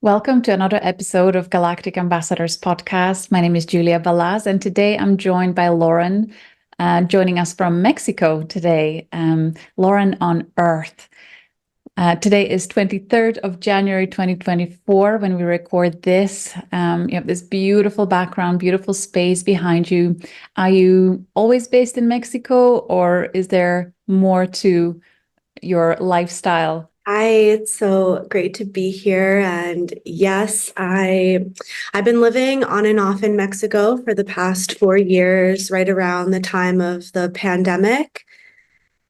Welcome to another episode of Galactic Ambassadors podcast. My name is Julia Balaz, and today I'm joined by Lauren, joining us from Mexico today. Lauren on Earth. Today is 23rd of January 2024 when we record this. You have this beautiful background, beautiful space behind you. Are you always based in Mexico, or is there more to your lifestyle? It's so great to be here. And yes, I've been living on and off in Mexico for the past 4 years, right around the time of the pandemic.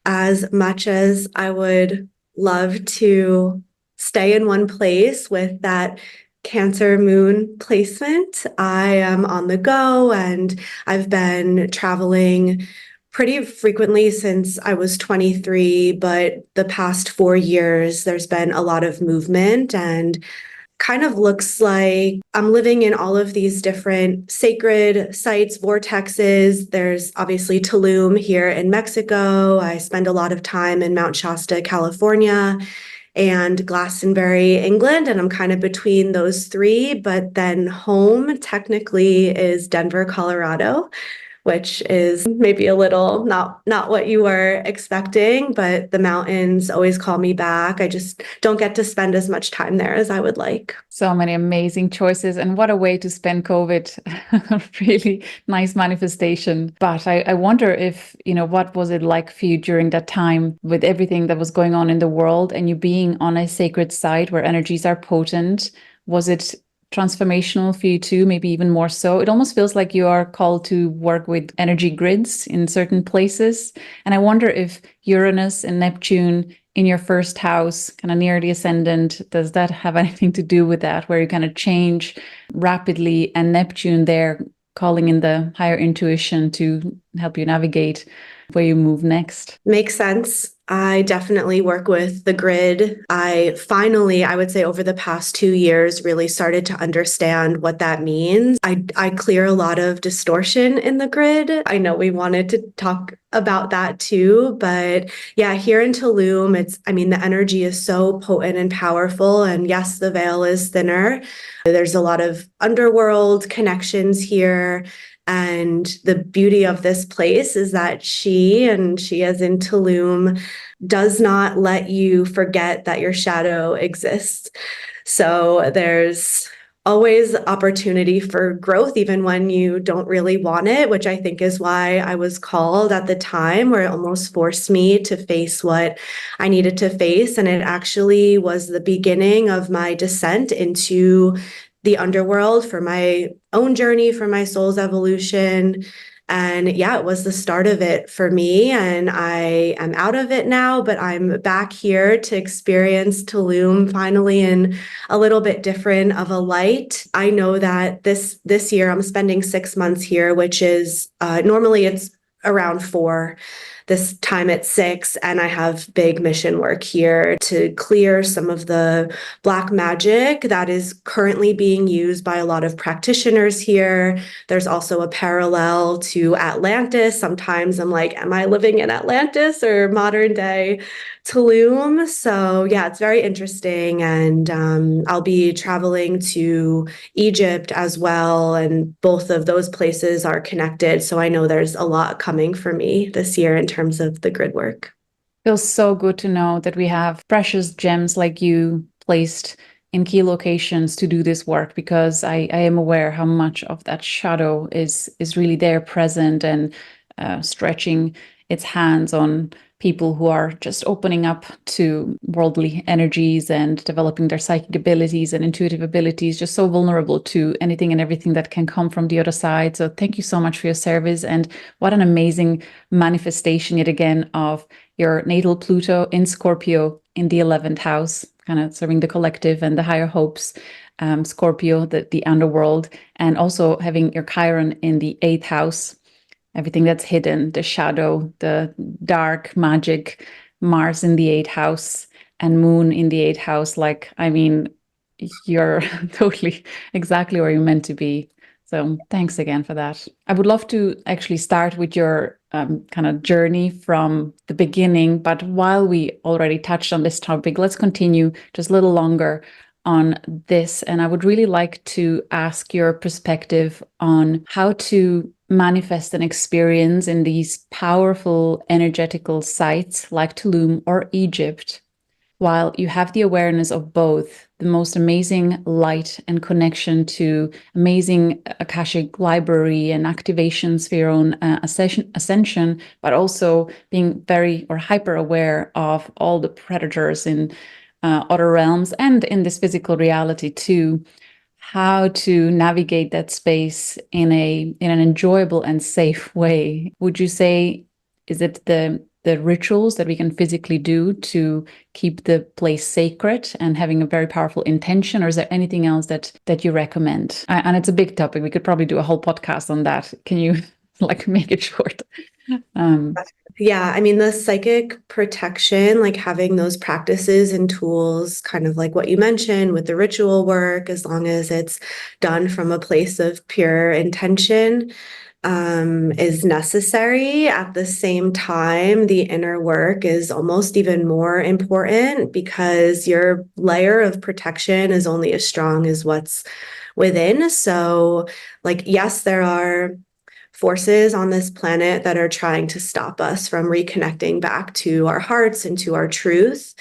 As much as I would love to stay in one place with that Cancer moon placement, I am on the go, and I've been traveling pretty frequently since I was 23, but the past 4 years, there's been a lot of movement and kind of looks like I'm living in all of these different sacred sites, vortexes. There's obviously Tulum here in Mexico. I spend a lot of time in Mount Shasta, California, and Glastonbury, England, and I'm kind of between those three. But then home technically is Denver, Colorado, which is maybe a little not what you were expecting, but the mountains always call me back. I just don't get to spend as much time there as I would like. So many amazing choices, and what a way to spend COVID. Really nice manifestation. But I wonder if, what was it like for you during that time with everything that was going on in the world and you being on a sacred site where energies are potent? Was it transformational for you too, maybe even more so? It almost feels like you are called to work with energy grids in certain places. And I wonder if Uranus and Neptune in your first house, kind of near the ascendant, does that have anything to do with that, where you kind of change rapidly, and Neptune there calling in the higher intuition to help you navigate where you move next? Makes sense. I definitely work with the grid. I would say over the past 2 years, really started to understand what that means. I clear a lot of distortion in the grid. I know we wanted to talk about that too, but yeah, here in Tulum, the energy is so potent and powerful. And yes, the veil is thinner. There's a lot of underworld connections here. And the beauty of this place is that she as in Tulum, does not let you forget that your shadow exists. So there's always opportunity for growth, even when you don't really want it, which I think is why I was called at the time, where it almost forced me to face what I needed to face. And it actually was the beginning of my descent into the underworld for my own journey, for my soul's evolution. And yeah, it was the start of it for me. And I am out of it now, but I'm back here to experience Tulum finally in a little bit different of a light. I know that this year I'm spending 6 months here, which is normally it's around 4. This time at 6, and I have big mission work here to clear some of the black magic that is currently being used by a lot of practitioners here. There's also a parallel to Atlantis. Sometimes I'm like, am I living in Atlantis or modern day Tulum? So yeah, it's very interesting. And I'll be traveling to Egypt as well. And both of those places are connected. So I know there's a lot coming for me this year in terms of the grid work. Feels so good to know that we have precious gems like you placed in key locations to do this work, because I am aware how much of that shadow is really there, present, and stretching its hands on people who are just opening up to worldly energies and developing their psychic abilities and intuitive abilities, just so vulnerable to anything and everything that can come from the other side. So thank you so much for your service. And what an amazing manifestation yet again of your natal Pluto in Scorpio in the 11th house, kind of serving the collective and the higher hopes. Scorpio, the underworld, and also having your Chiron in the 8th house, everything that's hidden, the shadow, the dark magic. Mars in the 8th house and Moon in the 8th house. You're totally exactly where you're meant to be. So thanks again for that. I would love to actually start with your kind of journey from the beginning. But while we already touched on this topic, let's continue just a little longer on this, and I would really like to ask your perspective on how to manifest an experience in these powerful energetical sites like Tulum or Egypt, while you have the awareness of both the most amazing light and connection to amazing Akashic library and activations for your own ascension, but also being very or hyper aware of all the predators in other realms and in this physical reality too. How to navigate that space in an enjoyable and safe way? Would you say, is it the rituals that we can physically do to keep the place sacred and having a very powerful intention, or is there anything else that you recommend? And it's a big topic. We could probably do a whole podcast on that. Can you like make it short? Yeah, I mean, the psychic protection, like having those practices and tools, kind of like what you mentioned with the ritual work, as long as it's done from a place of pure intention, is necessary. At the same time, the inner work is almost even more important because your layer of protection is only as strong as what's within. So, like, yes, there are forces on this planet that are trying to stop us from reconnecting back to our hearts and to our truth.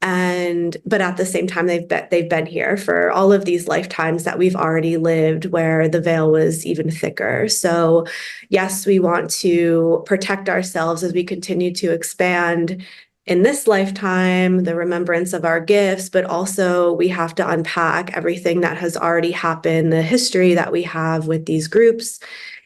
But at the same time, they've been here for all of these lifetimes that we've already lived, where the veil was even thicker. So yes, we want to protect ourselves as we continue to expand in this lifetime, the remembrance of our gifts, but also we have to unpack everything that has already happened, the history that we have with these groups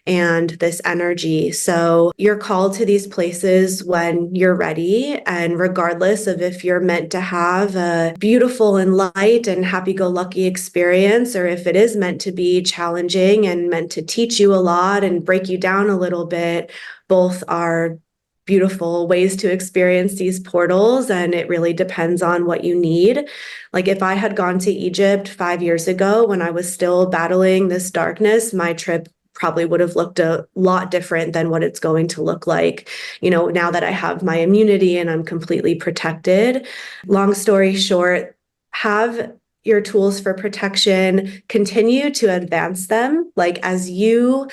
and this energy. So you're called to these places when you're ready. And regardless of if you're meant to have a beautiful and light and happy-go-lucky experience, or if it is meant to be challenging and meant to teach you a lot and break you down a little bit, both are beautiful ways to experience these portals, and it really depends on what you need. Like if I had gone to Egypt 5 years ago when I was still battling this darkness, my trip probably would have looked a lot different than what it's going to look like, now that I have my immunity and I'm completely protected. Long story short, have your tools for protection, continue to advance them. Like as you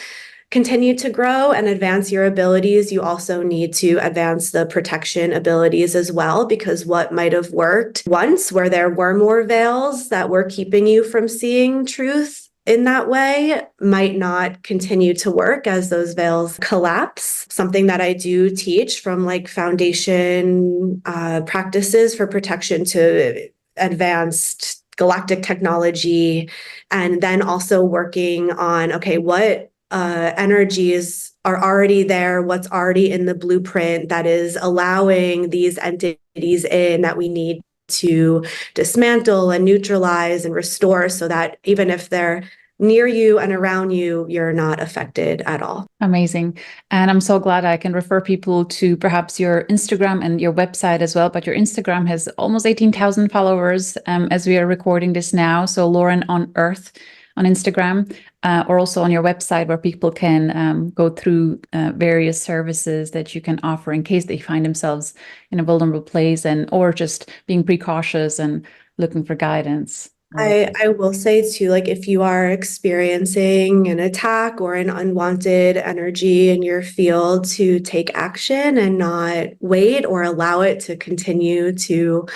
continue to grow and advance your abilities, you also need to advance the protection abilities as well, because what might have worked once where there were more veils that were keeping you from seeing truth in that way might not continue to work as those veils collapse. Something that I do teach from like foundation practices for protection to advanced galactic technology, and then also working on, okay, what energies are already there, what's already in the blueprint that is allowing these entities in that we need to dismantle and neutralize and restore, so that even if they're near you and around you, you're not affected at all. Amazing. And I'm so glad I can refer people to perhaps your Instagram and your website as well. But your Instagram has almost 18,000 followers as we are recording this now. So Lauren on Earth on Instagram, or also on your website, where people can go through various services that you can offer in case they find themselves in a vulnerable place, or just being precautious and looking for guidance. I will say too, like if you are experiencing an attack or an unwanted energy in your field, to take action and not wait or allow it to continue to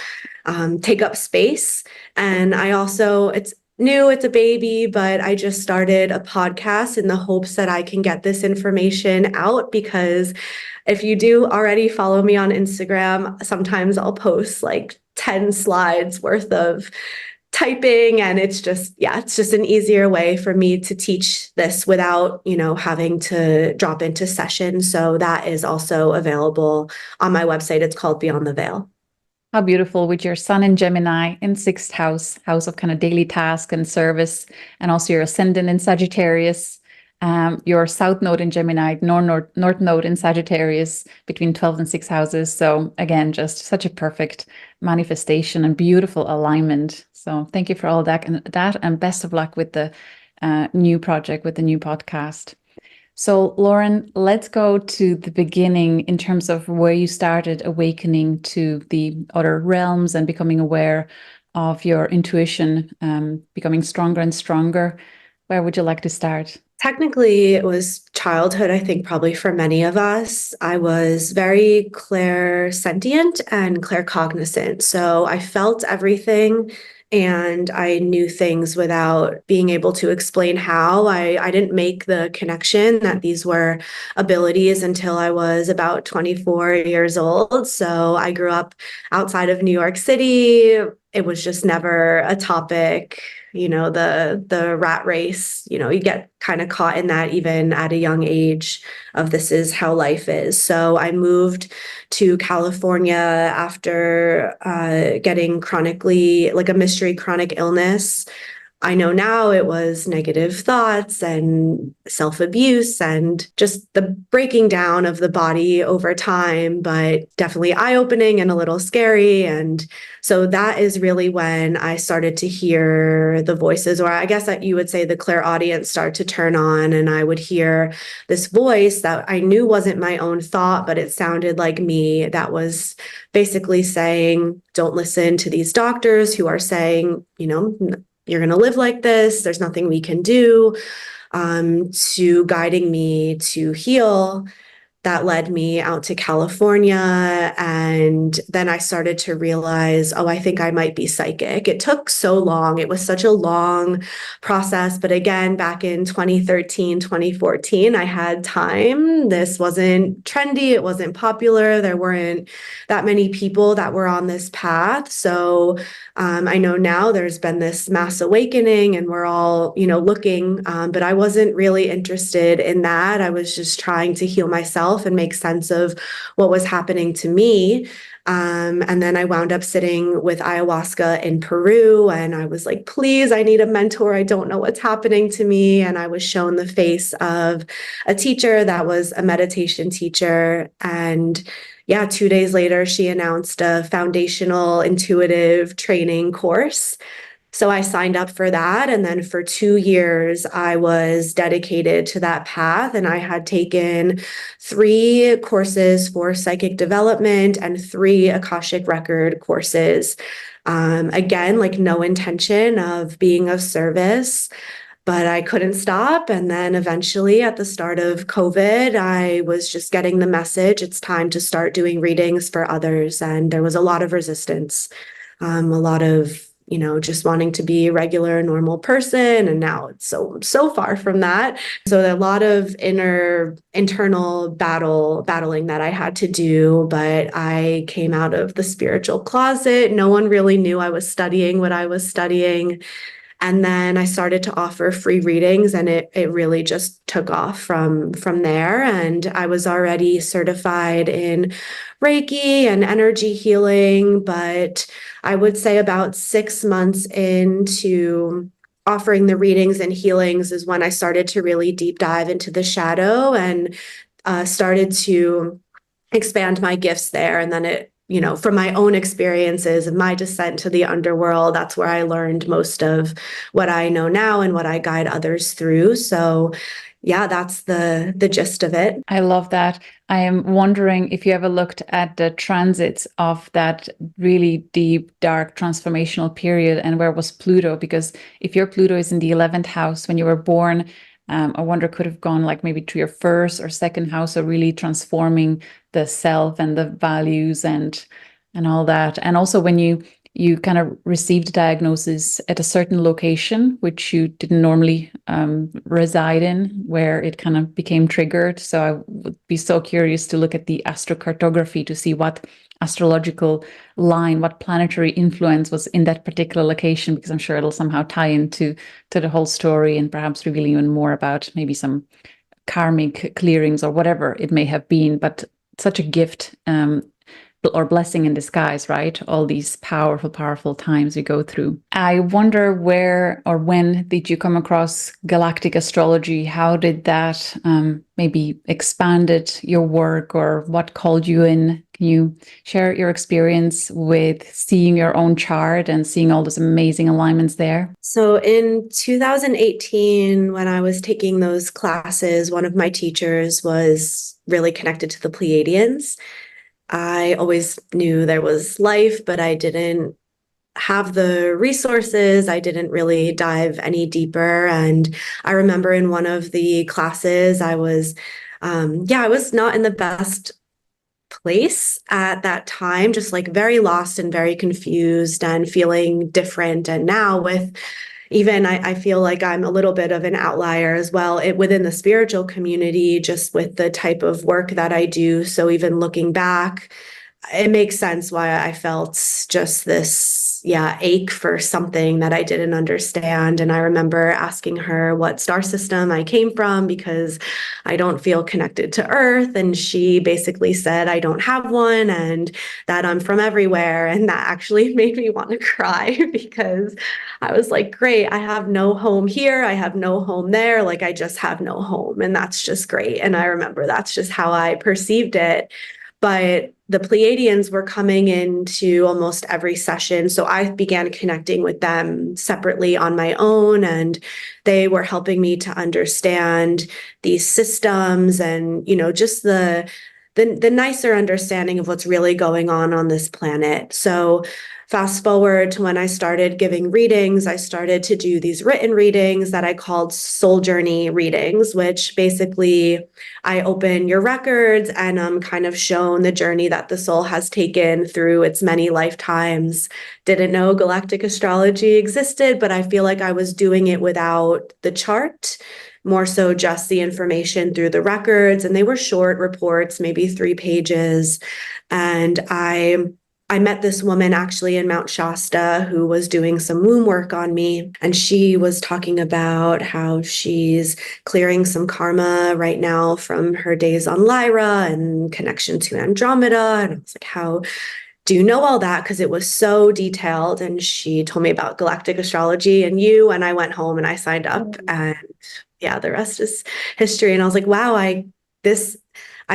take up space. And I also, it's new, it's a baby, but I just started a podcast in the hopes that I can get this information out, because if you do already follow me on Instagram, sometimes I'll post like 10 slides worth of typing, and it's just an easier way for me to teach this without having to drop into session. So that is also available on my website. It's called Beyond the Veil. How beautiful, with your sun in Gemini in sixth house of kind of daily task and service, and also your ascendant in Sagittarius, your south node in Gemini, north node in Sagittarius, between 12 and 6 houses. So again, just such a perfect manifestation and beautiful alignment. So thank you for all that, and best of luck with the new project, with the new podcast. So Lauren, let's go to the beginning in terms of where you started awakening to the other realms and becoming aware of your intuition becoming stronger and stronger? Where would you like to start? Technically, it was childhood, I think, probably for many of us. I was very clairsentient and claircognizant. So I felt everything and I knew things without being able to explain how. I didn't make the connection that these were abilities until I was about 24 years old. So I grew up outside of New York City. It was just never a topic. The rat race, you get kind of caught in that even at a young age of this is how life is. So I moved to California after getting chronically, like a mystery chronic illness. I know now it was negative thoughts and self-abuse and just the breaking down of the body over time, but definitely eye-opening and a little scary. And so that is really when I started to hear the voices, or I guess that you would say the clairaudience start to turn on, and I would hear this voice that I knew wasn't my own thought, but it sounded like me, that was basically saying, don't listen to these doctors who are saying, you're going to live like this. There's nothing we can do, to guiding me to heal. That led me out to California. And then I started to realize, oh, I think I might be psychic. It took so long. It was such a long process. But again, back in 2013, 2014, I had time. This wasn't trendy. It wasn't popular. There weren't that many people that were on this path. So I know now there's been this mass awakening and we're all, looking, but I wasn't really interested in that. I was just trying to heal myself and make sense of what was happening to me. And then I wound up sitting with ayahuasca in Peru, and I was like, please, I need a mentor. I don't know what's happening to me. And I was shown the face of a teacher that was a meditation teacher. And yeah, 2 days later, she announced a foundational intuitive training course. So I signed up for that. And then for 2 years, I was dedicated to that path. And I had taken 3 courses for psychic development and 3 Akashic record courses. Again, like no intention of being of service, but I couldn't stop. And then eventually at the start of COVID, I was just getting the message, it's time to start doing readings for others. And there was a lot of resistance, a lot of, just wanting to be a regular, normal person. And now it's so far from that. So a lot of internal battling that I had to do, but I came out of the spiritual closet. No one really knew I was studying what I was studying. And then I started to offer free readings, and it really just took off from there. And I was already certified in Reiki and energy healing, but I would say about 6 months into offering the readings and healings is when I started to really deep dive into the shadow and started to expand my gifts there. And then from my own experiences and my descent to the underworld, that's where I learned most of what I know now and what I guide others through. So yeah, that's the gist of it. I love that. I am wondering if you ever looked at the transits of that really deep, dark, transformational period, and where was Pluto? Because if your Pluto is in the 11th house when you were born, I wonder, could have gone like maybe to your first or second house, so really transforming the self and the values and all that. And also when you kind of received a diagnosis at a certain location, which you didn't normally reside in, where it kind of became triggered. So I would be so curious to look at the astrocartography to see what astrological line, what planetary influence was in that particular location, because I'm sure it'll somehow tie into the whole story and perhaps reveal even more about maybe some karmic clearings or whatever it may have been. But such a gift or blessing in disguise, right? All these powerful times we go through. I wonder where or when did you come across galactic astrology? How did that maybe expanded your work, or what called you in? Can you share your experience with seeing your own chart and seeing all those amazing alignments there? So in 2018, when I was taking those classes, one of my teachers was really connected to the Pleiadians. I always knew there was life, but I didn't have the resources. I didn't really dive any deeper. And I remember in one of the classes, I was not in the best place at that time, just like very lost and very confused and feeling different. And now with even I feel like I'm a little bit of an outlier as well within the spiritual community, just with the type of work that I do. So even looking back, it makes sense why I felt just this, ache for something that I didn't understand. And I remember asking her what star system I came from because I don't feel connected to Earth. And she basically said, I don't have one and that I'm from everywhere. And that actually made me want to cry because I was like, great, I have no home here. I have no home there. Like, I just have no home. And that's just great. And I remember that's just how I perceived it. But the Pleiadians were coming into almost every session. So I began connecting with them separately on my own, and they were helping me to understand these systems and, just the nicer understanding of what's really going on this planet. So fast forward to when I started giving readings, I started to do these written readings that I called soul journey readings, which basically I open your records and I'm kind of shown the journey that the soul has taken through its many lifetimes. Didn't know galactic astrology existed, but I feel like I was doing it without the chart, more so just the information through the records. And they were short reports, maybe 3 pages. And I met this woman actually in Mount Shasta who was doing some womb work on me. And she was talking about how she's clearing some karma right now from her days on Lyra and connection to Andromeda. And I was like, how do you know all that? Because it was so detailed. And she told me about galactic astrology and you. And I went home and I signed up. And the rest is history. And I was like, wow, I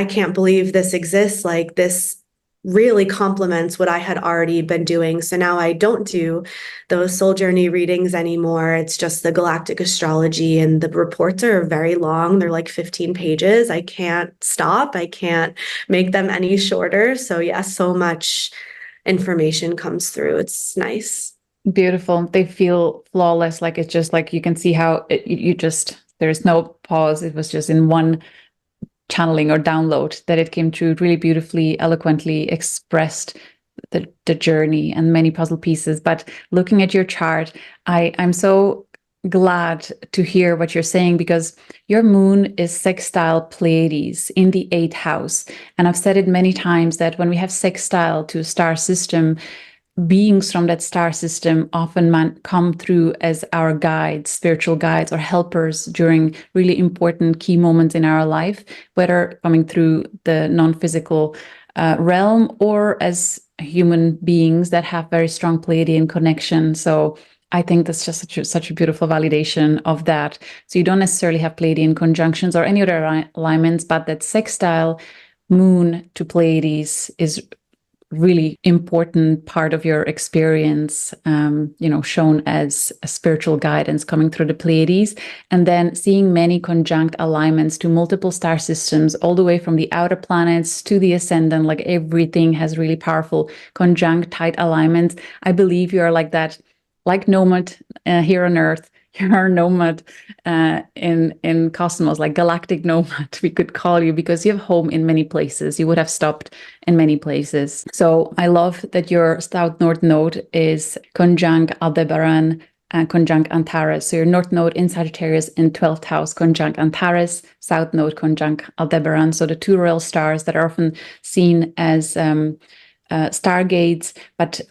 can't believe this exists. Like, this really complements what I had already been doing. So now I don't do those soul journey readings anymore. It's just the galactic astrology, and the reports are very long. They're like 15 pages. I can't stop. I can't make them any shorter. So so much information comes through. It's nice. Beautiful. They feel flawless. Like it's just like you can see how there's no pause. It was just in one channeling or download that it came through really beautifully, eloquently expressed the journey and many puzzle pieces. But looking at your chart, I'm so glad to hear what you're saying, because your moon is sextile Pleiades in the 8th house. And I've said it many times that when we have sextile to a star system, beings from that star system often come through as our guides, spiritual guides or helpers during really important key moments in our life, whether coming through the non-physical realm or as human beings that have very strong Pleiadian connection. So I think that's just such a beautiful validation of that. So you don't necessarily have Pleiadian conjunctions or any other alignments, but that sextile moon to Pleiades is really important part of your experience, shown as a spiritual guidance coming through the Pleiades, and then seeing many conjunct alignments to multiple star systems, all the way from the outer planets to the ascendant. Like everything has really powerful conjunct tight alignments. I believe you are like that, like nomad here on Earth. You're a nomad in cosmos, like galactic nomad, we could call you, because you have home in many places. You would have stopped in many places. So I love that your South North node is conjunct Aldebaran and conjunct Antares. So your North node in Sagittarius in 12th house, conjunct Antares, South node conjunct Aldebaran. So the 2 royal stars that are often seen as stargates, but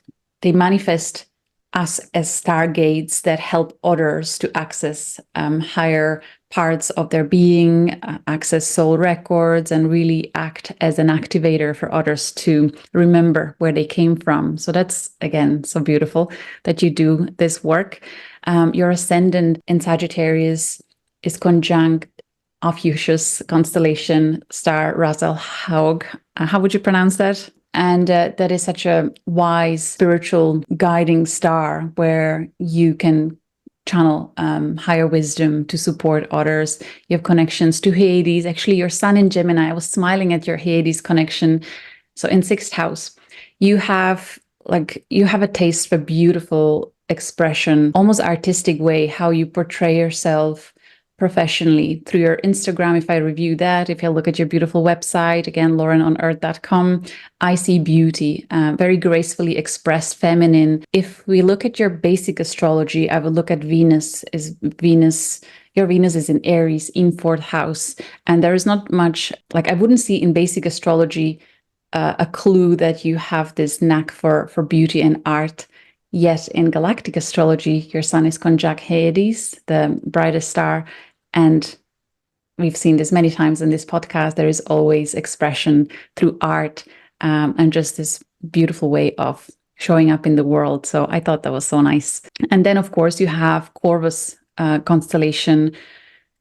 they manifest us as stargates that help others to access higher parts of their being, access soul records, and really act as an activator for others to remember where they came from. So that's, again, so beautiful that you do this work. Your ascendant in Sagittarius is conjunct Ophiuchus constellation star Ras Al Haug. How would you pronounce that? And that is such a wise spiritual guiding star where you can channel higher wisdom to support others. You have connections to Hades. Actually, your sun in Gemini, I was smiling at your Hades connection. So in 6th house, you have like you have a taste for beautiful expression, almost artistic way, how you portray yourself professionally through your Instagram. If I review that, if I look at your beautiful website, again, laurenonearth.com, I see beauty, very gracefully expressed, feminine. If we look at your basic astrology, I would look at Venus. Your Venus is in Aries, in fourth house. And there is not much, like I wouldn't see in basic astrology a clue that you have this knack for beauty and art. Yet in galactic astrology, your sun is conjunct Hades, the brightest star. And we've seen this many times in this podcast. There is always expression through art, and just this beautiful way of showing up in the world. So I thought that was so nice. And then, of course, you have Corvus constellation,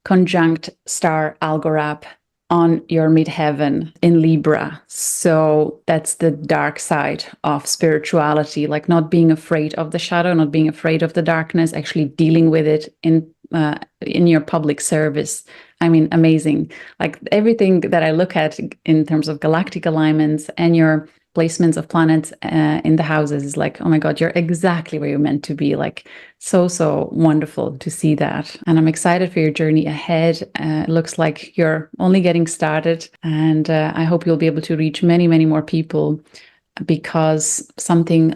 conjunct star Algorab on your midheaven in Libra. So that's the dark side of spirituality, like not being afraid of the shadow, not being afraid of the darkness, actually dealing with it in your public service. I mean, amazing. Like everything that I look at in terms of galactic alignments and your placements of planets in the houses is like, oh my God, you're exactly where you're meant to be. Like so wonderful to see that. And I'm excited for your journey ahead. It looks like you're only getting started. And I hope you'll be able to reach many, many more people, because something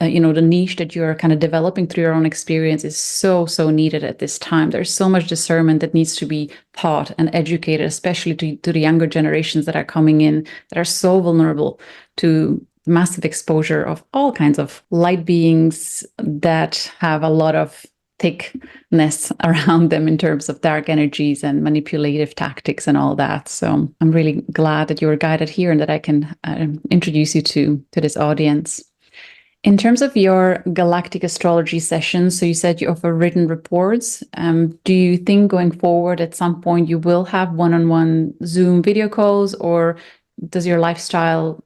the niche that you're kind of developing through your own experience is so needed at this time. There's so much discernment that needs to be taught and educated, especially to the younger generations that are coming in, that are so vulnerable to massive exposure of all kinds of light beings that have a lot of thickness around them in terms of dark energies and manipulative tactics and all that. So I'm really glad that you were guided here and that I can introduce you to this audience. In terms of your galactic astrology sessions, so you said you offer written reports. Do you think going forward at some point you will have one-on-one Zoom video calls, or does your lifestyle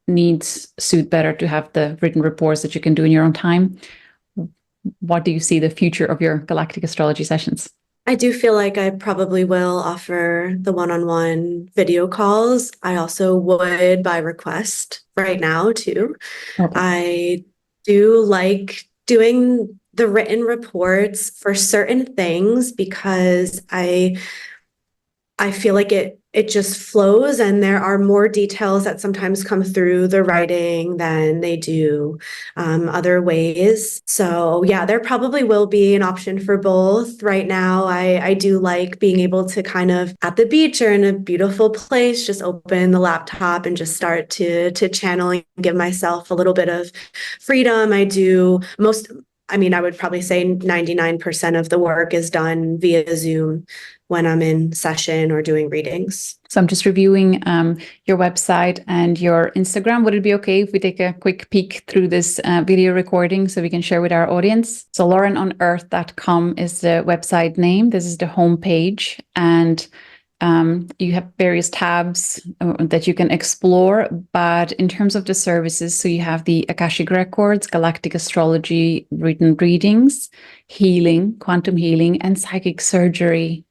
needs suit better to have the written reports that you can do in your own time? What do you see the future of your galactic astrology sessions? I do feel like I probably will offer the one-on-one video calls. I also would by request right now too. Okay. I do like doing the written reports for certain things because I feel like it just flows, and there are more details that sometimes come through the writing than they do other ways. So yeah, there probably will be an option for both. Right now, I do like being able to kind of at the beach or in a beautiful place, just open the laptop and just start to channel and give myself a little bit of freedom. I would probably say 99% of the work is done via Zoom when I'm in session or doing readings. So I'm just reviewing your website and your Instagram. Would it be okay if we take a quick peek through this video recording so we can share with our audience? So laurenonearth.com is the website name. This is the homepage, and you have various tabs that you can explore. But in terms of the services, so you have the Akashic Records, Galactic Astrology, written readings, healing, quantum healing, and psychic surgery.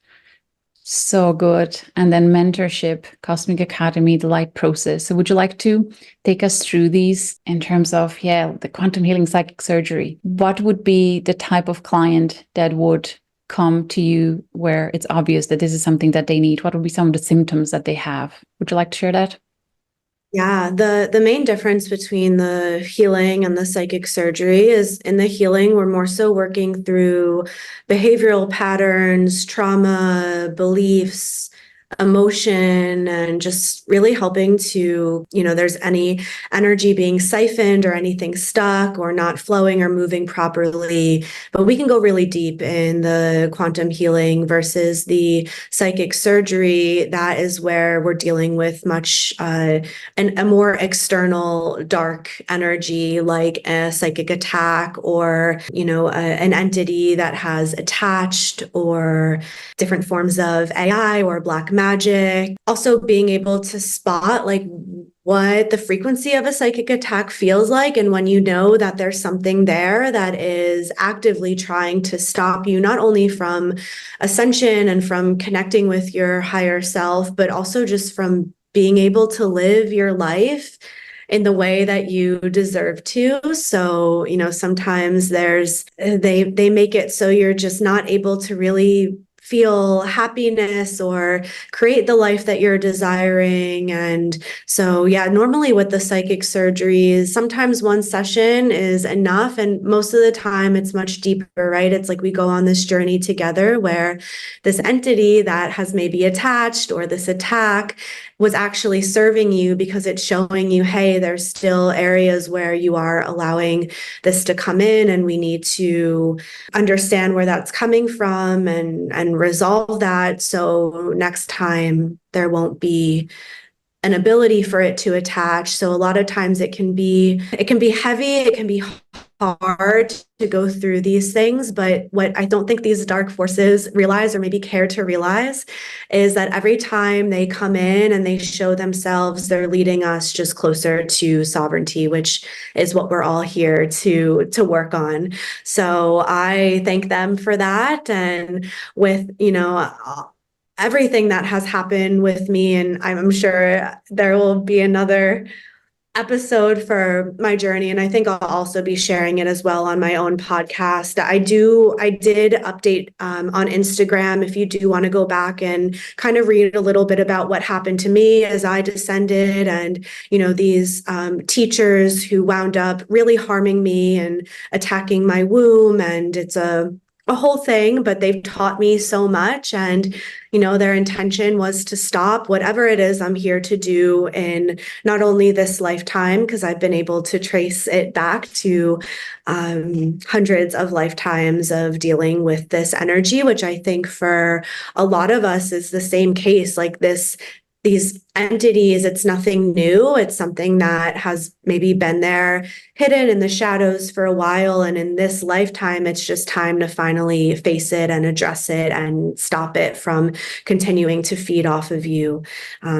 So good. And then mentorship, Cosmic Academy, the light process. So would you like to take us through these in terms of, the quantum healing, psychic surgery? What would be the type of client that would come to you where it's obvious that this is something that they need? What would be some of the symptoms that they have? Would you like to share that? Yeah, the main difference between the healing and the psychic surgery is in the healing, we're more so working through behavioral patterns, trauma, beliefs, emotion, and just really helping to, there's any energy being siphoned or anything stuck or not flowing or moving properly. But we can go really deep in the quantum healing versus the psychic surgery. That is where we're dealing with much a more external dark energy, like a psychic attack or, an entity that has attached, or different forms of AI or black magic. Also being able to spot like what the frequency of a psychic attack feels like, and when you know that there's something there that is actively trying to stop you, not only from ascension and from connecting with your higher self, but also just from being able to live your life in the way that you deserve to. So, sometimes they make it so you're just not able to really feel happiness or create the life that you're desiring. And so, yeah, normally with the psychic surgeries, sometimes one session is enough. And most of the time it's much deeper, right? It's like we go on this journey together where this entity that has maybe attached or this attack was actually serving you because it's showing you, hey, there's still areas where you are allowing this to come in, and we need to understand where that's coming from and resolve that. So next time there won't be an ability for it to attach. So a lot of times it can be heavy, it can be hard to go through these things. But what I don't think these dark forces realize, or maybe care to realize, is that every time they come in and they show themselves, they're leading us just closer to sovereignty, which is what we're all here to work on. So I thank them for that. And with, everything that has happened with me, and I'm sure there will be another episode for my journey, and I think I'll also be sharing it as well on my own podcast. I did update on Instagram if you do want to go back and kind of read a little bit about what happened to me as I descended, and these teachers who wound up really harming me and attacking my womb, and it's a whole thing, but they've taught me so much. And their intention was to stop whatever it is I'm here to do in not only this lifetime, because I've been able to trace it back to hundreds of lifetimes of dealing with this energy, which I think for a lot of us is the same case. Like these entities, it's nothing new. It's something that has maybe been there hidden in the shadows for a while. And in this lifetime, it's just time to finally face it and address it and stop it from continuing to feed off of you.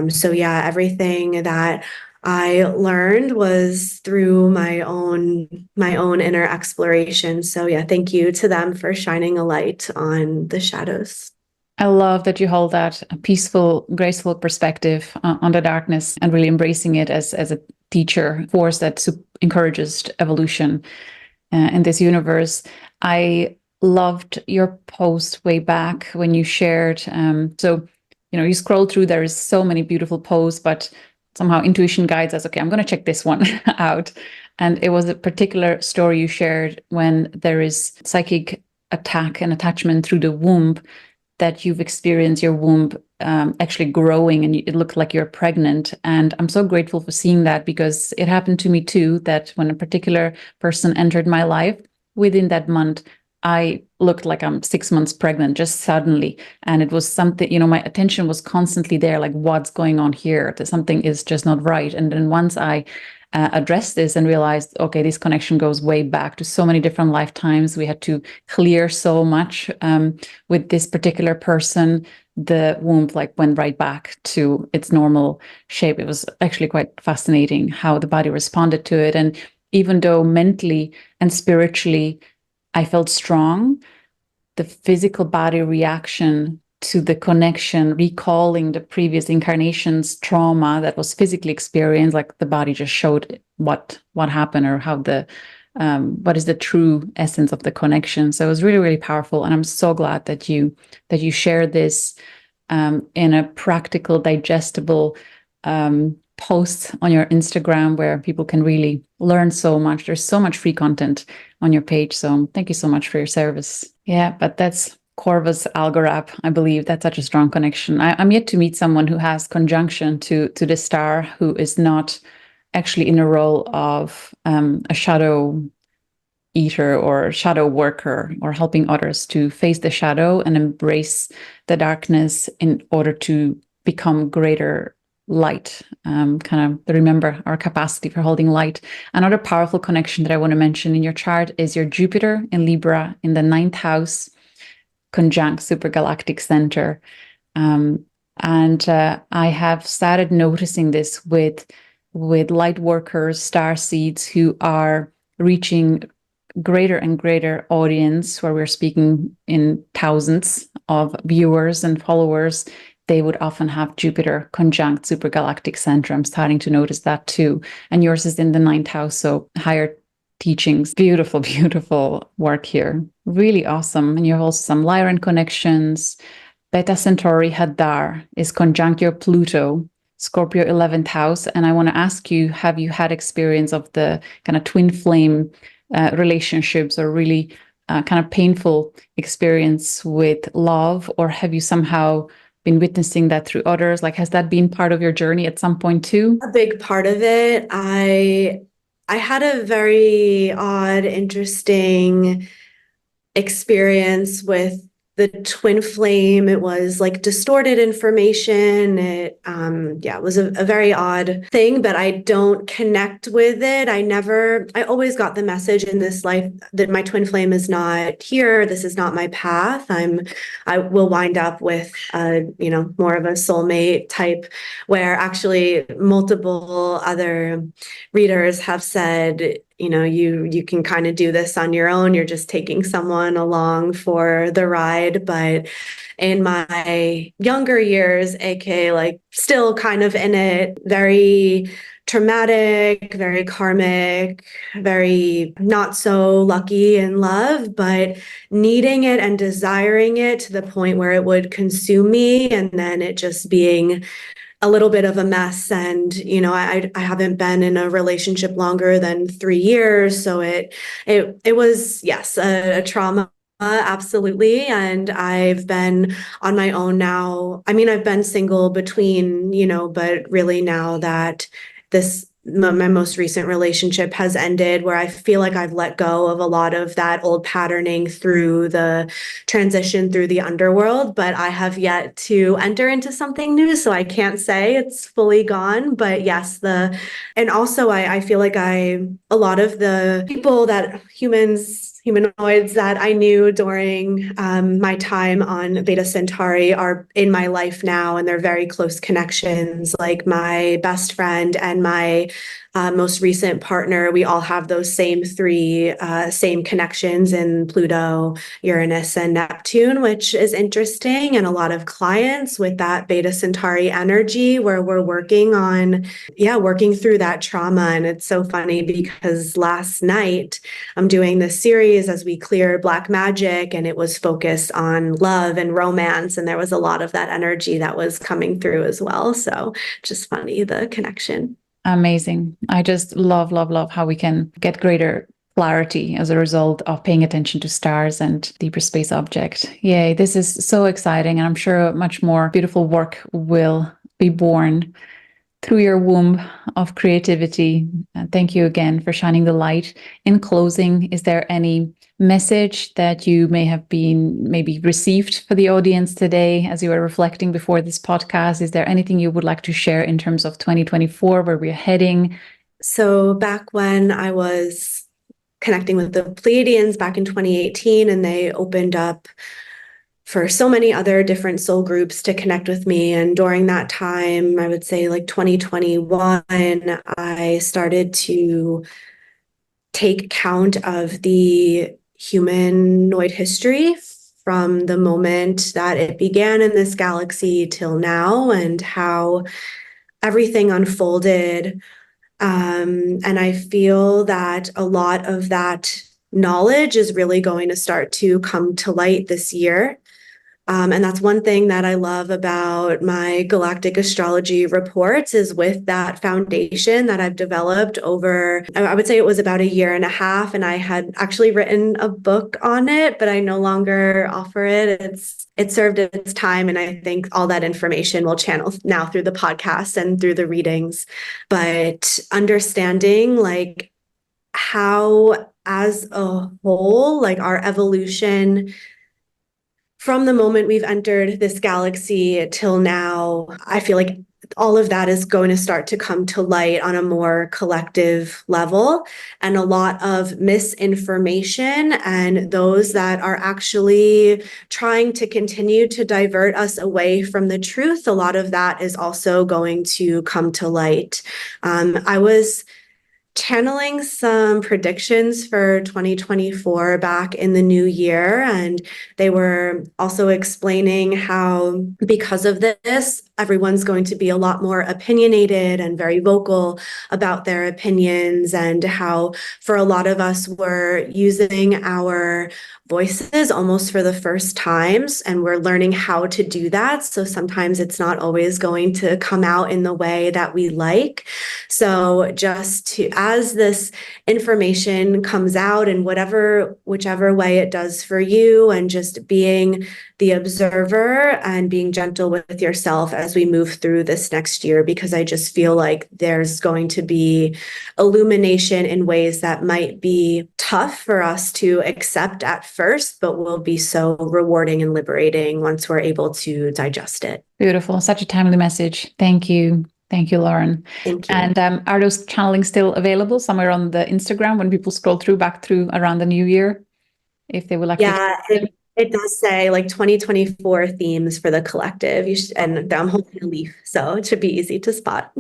So yeah, everything that I learned was through my own inner exploration. So yeah, thank you to them for shining a light on the shadows. I love that you hold that peaceful, graceful perspective on the darkness and really embracing it as a teacher force that encourages evolution in this universe. I loved your post way back when you shared. So, you scroll through, there is so many beautiful posts, but somehow intuition guides us. Okay, I'm going to check this one out. And it was a particular story you shared when there is psychic attack and attachment through the womb, that you've experienced your womb actually growing, and it looked like you're pregnant. And I'm so grateful for seeing that, because it happened to me too, that when a particular person entered my life, within that month, I looked like I'm 6 months pregnant, just suddenly. And it was something, my attention was constantly there, like, what's going on here? That something is just not right. And then once I addressed this and realized, okay, this connection goes way back to so many different lifetimes. We had to clear so much with this particular person. The womb went right back to its normal shape. It was actually quite fascinating how the body responded to it. And even though mentally and spiritually I felt strong, the physical body reaction to the connection, recalling the previous incarnation's trauma that was physically experienced, like the body just showed what happened, or how what is the true essence of the connection. So it was really, really powerful. And I'm so glad that you shared this in a practical, digestible post on your Instagram, where people can really learn so much. There's so much free content on your page. So thank you so much for your service. Yeah, but that's Corvus Algorab, I believe. That's such a strong connection. I'm yet to meet someone who has conjunction to the star, who is not actually in a role of a shadow eater or shadow worker, or helping others to face the shadow and embrace the darkness in order to become greater light, kind of remember our capacity for holding light. Another powerful connection that I want to mention in your chart is your Jupiter in Libra in the 9th house, conjunct Super Galactic Center. And I have started noticing this with light workers, star seeds, who are reaching greater and greater audience, where we're speaking in thousands of viewers and followers, they would often have Jupiter conjunct Super Galactic Center. I'm starting to notice that too. And yours is in the ninth house, so higher teachings. Beautiful, beautiful work here. Really awesome. And you have also some Lyran connections. Beta Centauri Hadar is conjunct your Pluto, Scorpio 11th house. And I want to ask you, have you had experience of the kind of twin flame relationships, or really kind of painful experience with love? Or have you somehow been witnessing that through others? Like, has that been part of your journey at some point too? A big part of it. I had a very odd, interesting experience with the twin flame. It was like distorted information. It was a very odd thing, but I don't connect with it. I always got the message in this life that my twin flame is not here. This is not my path. I will wind up with more of a soulmate type, where actually multiple other readers have said, you can kind of do this on your own. You're just taking someone along for the ride. But in my younger years, aka like still kind of in it, very traumatic, very karmic, very not so lucky in love, but needing it and desiring it to the point where it would consume me, and then it just being a little bit of a mess. And I haven't been in a relationship longer than 3 years, so it was, yes, a trauma, absolutely. And I've been on my own now. I mean, I've been single between, but really now that my most recent relationship has ended, where I feel like I've let go of a lot of that old patterning through the transition through the underworld, but I have yet to enter into something new. So I can't say it's fully gone, but yes, and also I feel like a lot of the people that humanoids that I knew during my time on Beta Centauri are in my life now, and they're very close connections. Like my best friend and my most recent partner, we all have those same same connections in Pluto, Uranus, and Neptune, which is interesting. And a lot of clients with that Beta Centauri energy, where we're working through that trauma. And it's so funny because last night I'm doing this series as we clear black magic, and it was focused on love and romance. And there was a lot of that energy that was coming through as well. So just funny, the connection. Amazing. I just love, love, love how we can get greater clarity as a result of paying attention to stars and deeper space objects. Yay, this is so exciting. And I'm sure much more beautiful work will be born through your womb of creativity. And thank you again for shining the light. In closing, is there any message that you may have maybe received for the audience today as you were reflecting before this podcast? Is there anything you would like to share in terms of 2024, where we're heading? So back when I was connecting with the Pleiadians back in 2018, and they opened up for so many other different soul groups to connect with me. And during that time, I would say like 2021, I started to take count of the humanoid history from the moment that it began in this galaxy till now, and how everything unfolded. And I feel that a lot of that knowledge is really going to start to come to light this year. And that's one thing that I love about my galactic astrology reports, is with that foundation that I've developed over, I would say it was about 1.5 years, and I had actually written a book on it, but I no longer offer it. It served its time, and I think all that information will channel now through the podcast and through the readings. But understanding like how as a whole, like our evolution from the moment we've entered this galaxy till now, I feel like all of that is going to start to come to light on a more collective level. And a lot of misinformation and those that are actually trying to continue to divert us away from the truth, a lot of that is also going to come to light. I was channeling some predictions for 2024 back in the new year. And they were also explaining how, because of this, everyone's going to be a lot more opinionated and very vocal about their opinions, and how for a lot of us, we're using our voices almost for the first times, and we're learning how to do that. So sometimes it's not always going to come out in the way that we like. So just to, as this information comes out in whichever way it does for you, and just being the observer and being gentle with yourself as we move through this next year, because I just feel like there's going to be illumination in ways that might be tough for us to accept at first, but will be so rewarding and liberating once we're able to digest it. Beautiful. Such a timely message. Thank you. Thank you, Lauren. Thank you. And are those channelings still available somewhere on the Instagram when people scroll back through around the new year? If they would like to. It does say like 2024 themes for the collective. And I'm holding a leaf, so it should be easy to spot.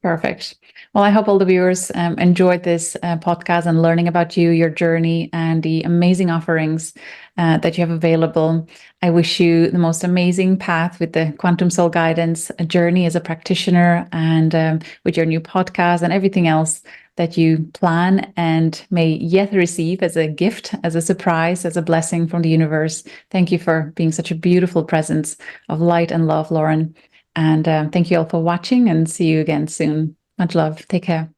Perfect. Well, I hope all the viewers enjoyed this podcast and learning about you, your journey, and the amazing offerings that you have available. I wish you the most amazing path with the Quantum Soul Guidance journey as a practitioner, and with your new podcast and everything else that you plan and may yet receive as a gift, as a surprise, as a blessing from the universe. Thank you for being such a beautiful presence of light and love, Lauren. And thank you all for watching, and see you again soon. Much love. Take care.